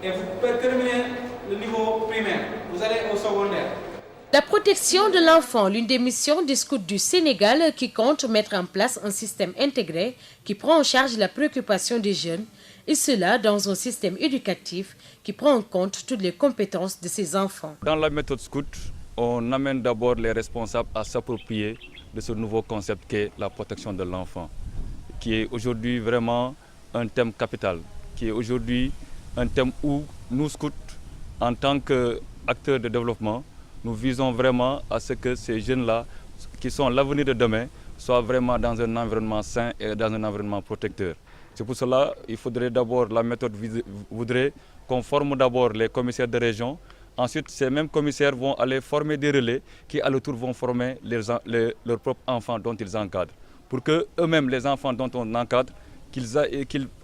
et vous terminez le niveau primaire, vous allez au secondaire. La protection de l'enfant, l'une des missions des scouts du Sénégal qui compte mettre en place un système intégré qui prend en charge la préoccupation des jeunes, et cela dans un système éducatif qui prend en compte toutes les compétences de ces enfants. Dans la méthode scout, on amène d'abord les responsables à s'approprier de ce nouveau concept qu'est la protection de l'enfant, qui est aujourd'hui vraiment un thème capital, qui est aujourd'hui un thème où nous, scouts, en tant qu'acteurs de développement, nous visons vraiment à ce que ces jeunes-là, qui sont l'avenir de demain, soient vraiment dans un environnement sain et dans un environnement protecteur. C'est pour cela qu'il faudrait d'abord, la méthode voudrait qu'on forme d'abord les commissaires de région. Ensuite, ces mêmes commissaires vont aller former des relais qui, à leur tour, vont former leurs propres enfants dont ils encadrent. Pour que eux-mêmes, les enfants dont on encadre, qu'ils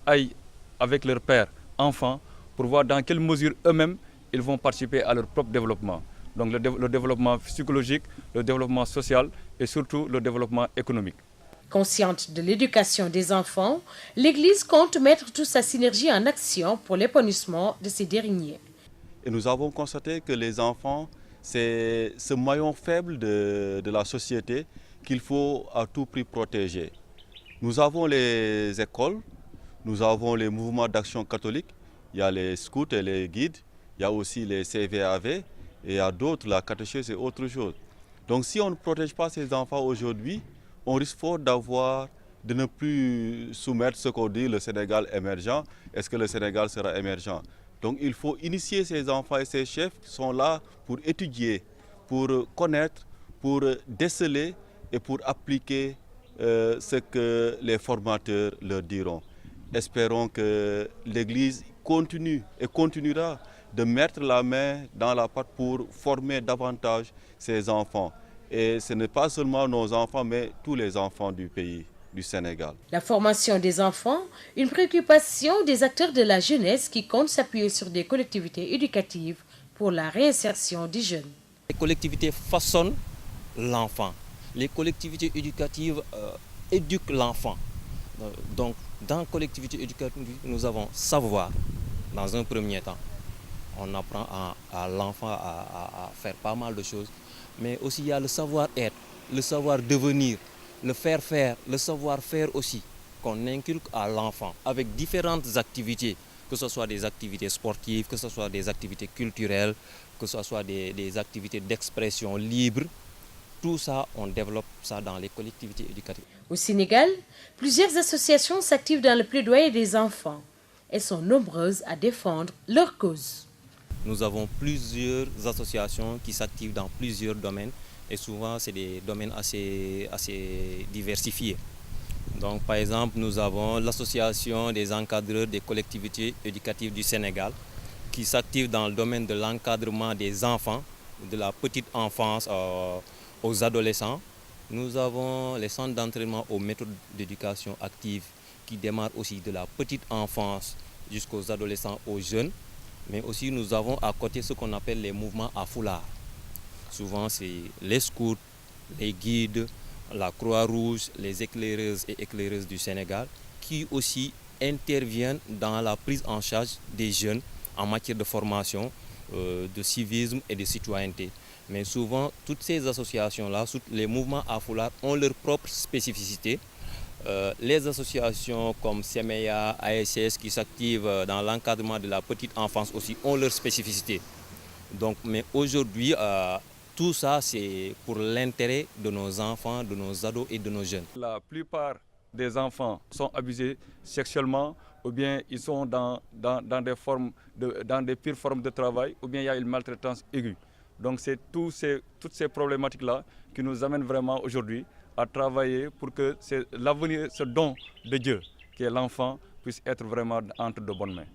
aillent avec leur père, enfant, pour voir dans quelle mesure eux-mêmes ils vont participer à leur propre développement. Donc le développement psychologique, le développement social et surtout le développement économique. Consciente de l'éducation des enfants, l'Église compte mettre toute sa synergie en action pour l'épanouissement de ces derniers. Et nous avons constaté que les enfants, c'est ce maillon faible de la société qu'il faut à tout prix protéger. Nous avons les écoles, nous avons les mouvements d'action catholique, il y a les scouts et les guides, il y a aussi les CVAV, et à d'autres, la catéchèse c'est autre chose. Donc si on ne protège pas ces enfants aujourd'hui, on risque fort de ne plus soumettre ce qu'on dit le Sénégal émergent. Est-ce que le Sénégal sera émergent? Donc il faut initier ces enfants et ces chefs qui sont là pour étudier, pour connaître, pour déceler et pour appliquer ce que les formateurs leur diront. Espérons que l'Église continue et continuera de mettre la main dans la pâte pour former davantage ces enfants. Et ce n'est pas seulement nos enfants, mais tous les enfants du pays, du Sénégal. La formation des enfants, une préoccupation des acteurs de la jeunesse qui comptent s'appuyer sur des collectivités éducatives pour la réinsertion des jeunes. Les collectivités façonnent l'enfant. Les collectivités éducatives éduquent l'enfant. Donc, dans la collectivité éducative, nous avons savoir, dans un premier temps. On apprend à l'enfant à faire pas mal de choses. Mais aussi, il y a le savoir-être, le savoir-devenir, le faire-faire, le savoir-faire aussi, qu'on inculque à l'enfant avec différentes activités, que ce soit des activités sportives, que ce soit des activités culturelles, que ce soit des activités d'expression libre. Tout ça, on développe ça dans les collectivités éducatives. Au Sénégal, plusieurs associations s'activent dans le plaidoyer des enfants. Elles sont nombreuses à défendre leur cause. Nous avons plusieurs associations qui s'activent dans plusieurs domaines et souvent c'est des domaines assez diversifiés. Donc par exemple, nous avons l'association des encadreurs des collectivités éducatives du Sénégal qui s'active dans le domaine de l'encadrement des enfants, de la petite enfance aux adolescents. Nous avons les centres d'entraînement aux méthodes d'éducation active qui démarrent aussi de la petite enfance jusqu'aux adolescents, aux jeunes. Mais aussi nous avons à côté ce qu'on appelle les mouvements à foulard. Souvent c'est les scouts, les guides, la Croix-Rouge, les éclaireuses et éclaireuses du Sénégal qui aussi interviennent dans la prise en charge des jeunes en matière de formation, de civisme et de citoyenneté. Mais souvent toutes ces associations-là, les mouvements à foulard ont leur propre spécificité. Les associations comme CEMEA, ASS qui s'activent dans l'encadrement de la petite enfance aussi ont leur spécificité. Donc, mais aujourd'hui, tout ça c'est pour l'intérêt de nos enfants, de nos ados et de nos jeunes. La plupart des enfants sont abusés sexuellement ou bien ils sont dans des pires formes de travail ou bien il y a une maltraitance aiguë. Donc c'est toutes ces problématiques-là qui nous amènent vraiment aujourd'hui à travailler pour que l'avenir, ce don de Dieu, qui est l'enfant, puisse être vraiment entre de bonnes mains.